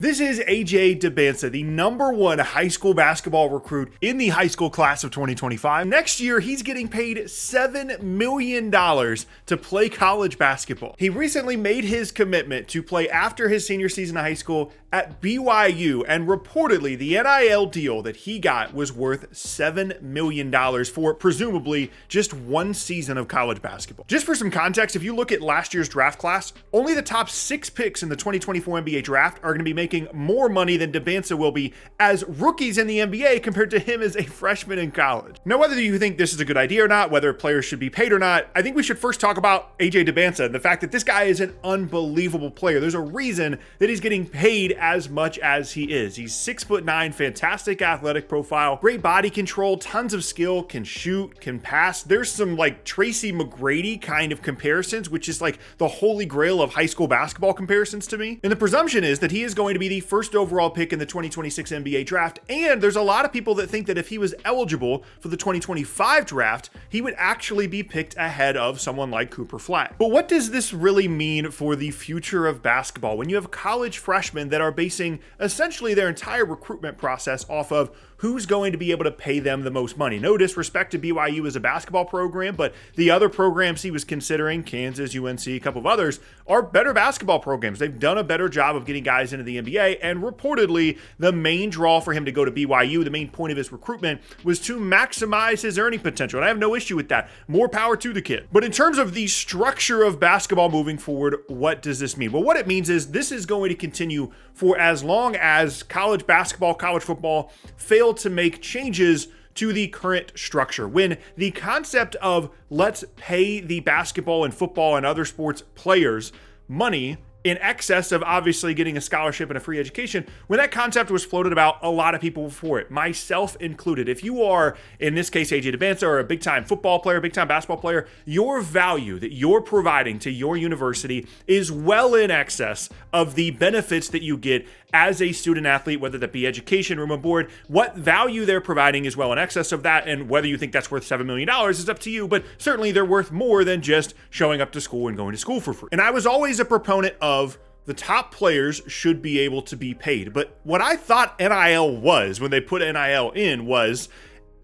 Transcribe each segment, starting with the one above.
This is AJ Dybantsa, the #1 high school basketball recruit in the high school class of 2025. Next year, he's getting paid $7 million to play college basketball. He recently made his commitment to play after his senior season of high school at BYU, and reportedly the NIL deal that he got was worth $7 million for presumably just one season of college basketball. Just for some context, if you look at last year's draft class, only the top 6 picks in the 2024 NBA draft are going to be making more money than Dybantsa will be as rookies in the NBA compared to him as a freshman in college. Now, whether you think this is a good idea or not, whether players should be paid or not, I think we should first talk about AJ Dybantsa and the fact that this guy is an unbelievable player. There's a reason that he's getting paid as much as he is. He's 6'9", fantastic athletic profile, great body control, tons of skill, can shoot, can pass. There's some like Tracy McGrady kind of comparisons, which is like the holy grail of high school basketball comparisons to me. And the presumption is that he is going to be the first overall pick in the 2026 NBA draft. And there's a lot of people that think that if he was eligible for the 2025 draft, he would actually be picked ahead of someone like Cooper Flag. But what does this really mean for the future of basketball when you have college freshmen that are basing essentially their entire recruitment process off of who's going to be able to pay them the most money? No disrespect to BYU as a basketball program, but the other programs he was considering, Kansas, UNC, a couple of others, are better basketball programs. They've done a better job of getting guys into the NBA, and reportedly the main draw for him to go to BYU, the main point of his recruitment, was to maximize his earning potential. And I have no issue with that. More power to the kid. But in terms of the structure of basketball moving forward, what does this mean? Well, what it means is this is going to continue for as long as college basketball, college football fail to make changes to the current structure. When the concept of let's pay the basketball and football and other sports players money in excess of obviously getting a scholarship and a free education, when that concept was floated about, a lot of people before it, myself included. If you are, in this case, AJ Dybantsa, or a big-time football player, big-time basketball player, your value that you're providing to your university is well in excess of the benefits that you get as a student athlete, whether that be education, room and board. What value they're providing is well in excess of that, and whether you think that's worth $7 million is up to you, but certainly they're worth more than just showing up to school and going to school for free. And I was always a proponent of the top players should be able to be paid. But what I thought NIL was when they put NIL in was,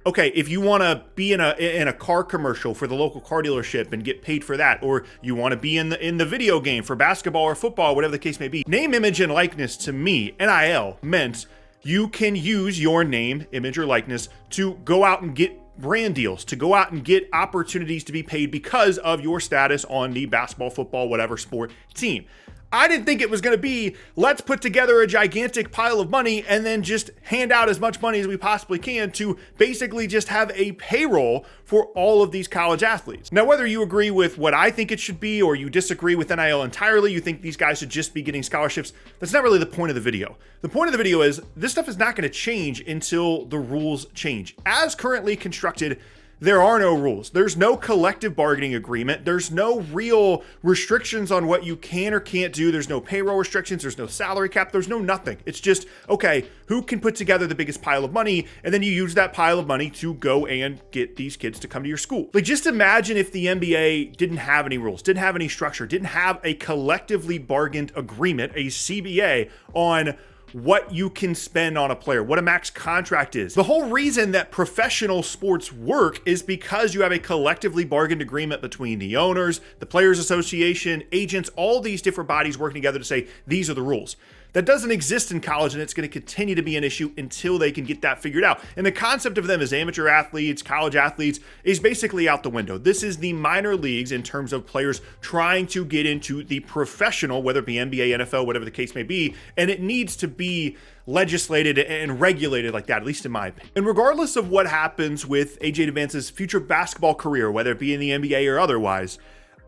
okay, if you want to be in a car commercial for the local car dealership and get paid for that, or you want to be in the video game for basketball or football, whatever the case may be, name, image, and likeness to me, NIL meant you can use your name, image, or likeness to go out and get brand deals, to go out and get opportunities to be paid because of your status on the basketball, football, whatever sport team. I didn't think it was going to be, let's put together a gigantic pile of money and then just hand out as much money as we possibly can to basically just have a payroll for all of these college athletes. Now, whether you agree with what I think it should be or you disagree with NIL entirely, you think these guys should just be getting scholarships, that's not really the point of the video. The point of the video is this stuff is not going to change until the rules change. As currently constructed, there are no rules. There's no collective bargaining agreement. There's no real restrictions on what you can or can't do. There's no payroll restrictions. There's no salary cap. There's no nothing. It's just, okay, who can put together the biggest pile of money? And then you use that pile of money to go and get these kids to come to your school. Like, just imagine if the NBA didn't have any rules, didn't have any structure, didn't have a collectively bargained agreement, a CBA on what you can spend on a player, what a max contract is. The whole reason that professional sports work is because you have a collectively bargained agreement between the owners, the Players Association, agents, all these different bodies working together to say, these are the rules. That doesn't exist in college, and it's going to continue to be an issue until they can get that figured out. And the concept of them as amateur athletes, college athletes, is basically out the window. This is the minor leagues in terms of players trying to get into the professional, whether it be NBA, NFL, whatever the case may be, and it needs to be legislated and regulated like that, at least in my opinion. And regardless of what happens with AJ Dybantsa's future basketball career, whether it be in the NBA or otherwise,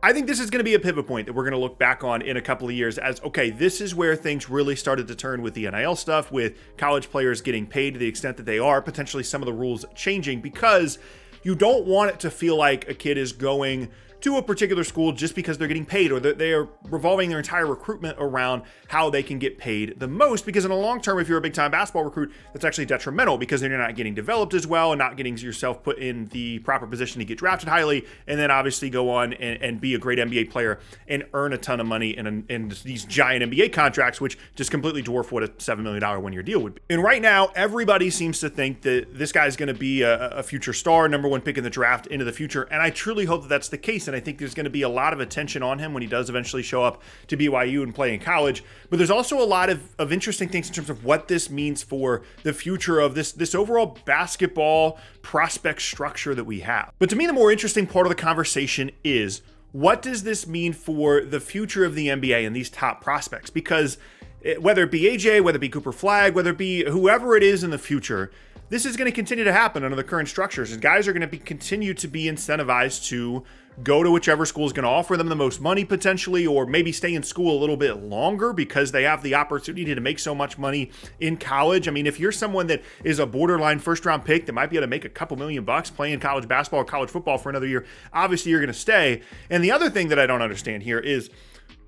I think this is going to be a pivot point that we're going to look back on in a couple of years as, okay, this is where things really started to turn with the NIL stuff, with college players getting paid to the extent that they are, potentially some of the rules changing, because you don't want it to feel like a kid is going to a particular school just because they're getting paid, or that they are revolving their entire recruitment around how they can get paid the most. Because in the long term, if you're a big time basketball recruit, that's actually detrimental, because then you're not getting developed as well and not getting yourself put in the proper position to get drafted highly, and then obviously go on and be a great NBA player and earn a ton of money in these giant NBA contracts, which just completely dwarf what a $7 million one-year deal would be. And right now, everybody seems to think that this guy's going to be a future star, number one pick in the draft into the future. And I truly hope that that's the case. And I think there's going to be a lot of attention on him when he does eventually show up to BYU and play in college. But there's also a lot of interesting things in terms of what this means for the future of this overall basketball prospect structure that we have. But to me, the more interesting part of the conversation is, what does this mean for the future of the NBA and these top prospects? Because whether it be AJ, whether it be Cooper Flagg, whether it be whoever it is in the future, this is going to continue to happen under the current structures. And guys are going to continue to be incentivized to go to whichever school is going to offer them the most money potentially, or maybe stay in school a little bit longer because they have the opportunity to make so much money in college. I mean, if you're someone that is a borderline first round pick that might be able to make a couple $1,000,000 playing college basketball or college football for another year, obviously you're going to stay. And the other thing that I don't understand here is,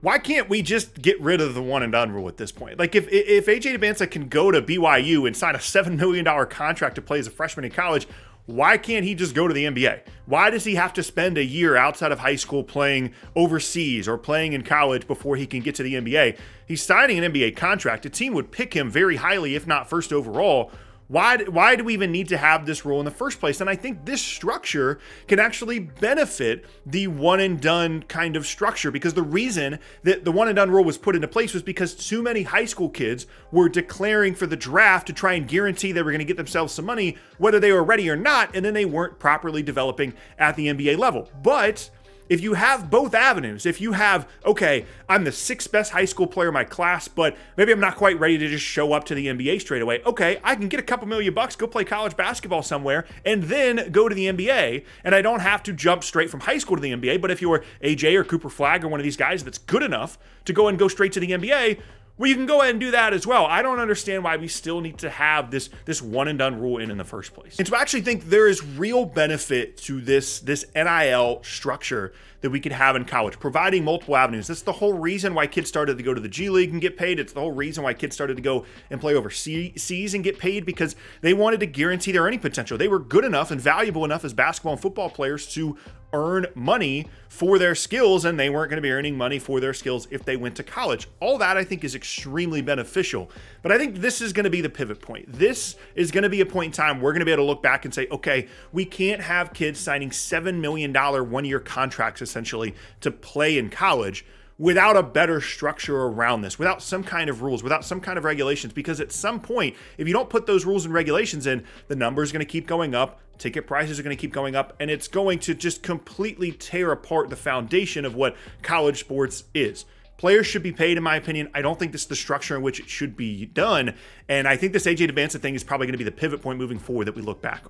why can't we just get rid of the one and done rule at this point? Like, if AJ Dybantsa can go to BYU and sign a $7 million contract to play as a freshman in college, why can't he just go to the NBA? Why does he have to spend a year outside of high school playing overseas or playing in college before he can get to the NBA? He's signing an NBA contract. A team would pick him very highly, if not first overall. Why do we even need to have this rule in the first place? And I think this structure can actually benefit the one and done kind of structure, because the reason that the one and done rule was put into place was because too many high school kids were declaring for the draft to try and guarantee they were going to get themselves some money, whether they were ready or not, and then they weren't properly developing at the NBA level. But if you have both avenues, if you have, okay, I'm the sixth best high school player in my class, but maybe I'm not quite ready to just show up to the NBA straight away. Okay, I can get a couple $1,000,000, go play college basketball somewhere, and then go to the NBA. And I don't have to jump straight from high school to the NBA. But if you're AJ or Cooper Flagg or one of these guys that's good enough to go straight to the NBA, well, you can go ahead and do that as well. I don't understand why we still need to have this one and done rule in the first place. And so I actually think there is real benefit to this NIL structure that we could have in college, providing multiple avenues. That's the whole reason why kids started to go to the G League and get paid. It's the whole reason why kids started to go and play overseas and get paid, because they wanted to guarantee their earning potential. They were good enough and valuable enough as basketball and football players to earn money for their skills, and they weren't going to be earning money for their skills if they went to college. All that I think is extremely beneficial. But I think this is going to be the pivot point. This is going to be a point in time we're going to be able to look back and say, okay, we can't have kids signing $7 million one-year contracts essentially to play in college without a better structure around this, without some kind of rules, without some kind of regulations. Because at some point, if you don't put those rules and regulations in, the numbers are going to keep going up, ticket prices are going to keep going up, and it's going to just completely tear apart the foundation of what college sports is. Players should be paid, in my opinion. I don't think this is the structure in which it should be done. And I think this AJ Dybantsa thing is probably going to be the pivot point moving forward that we look back on.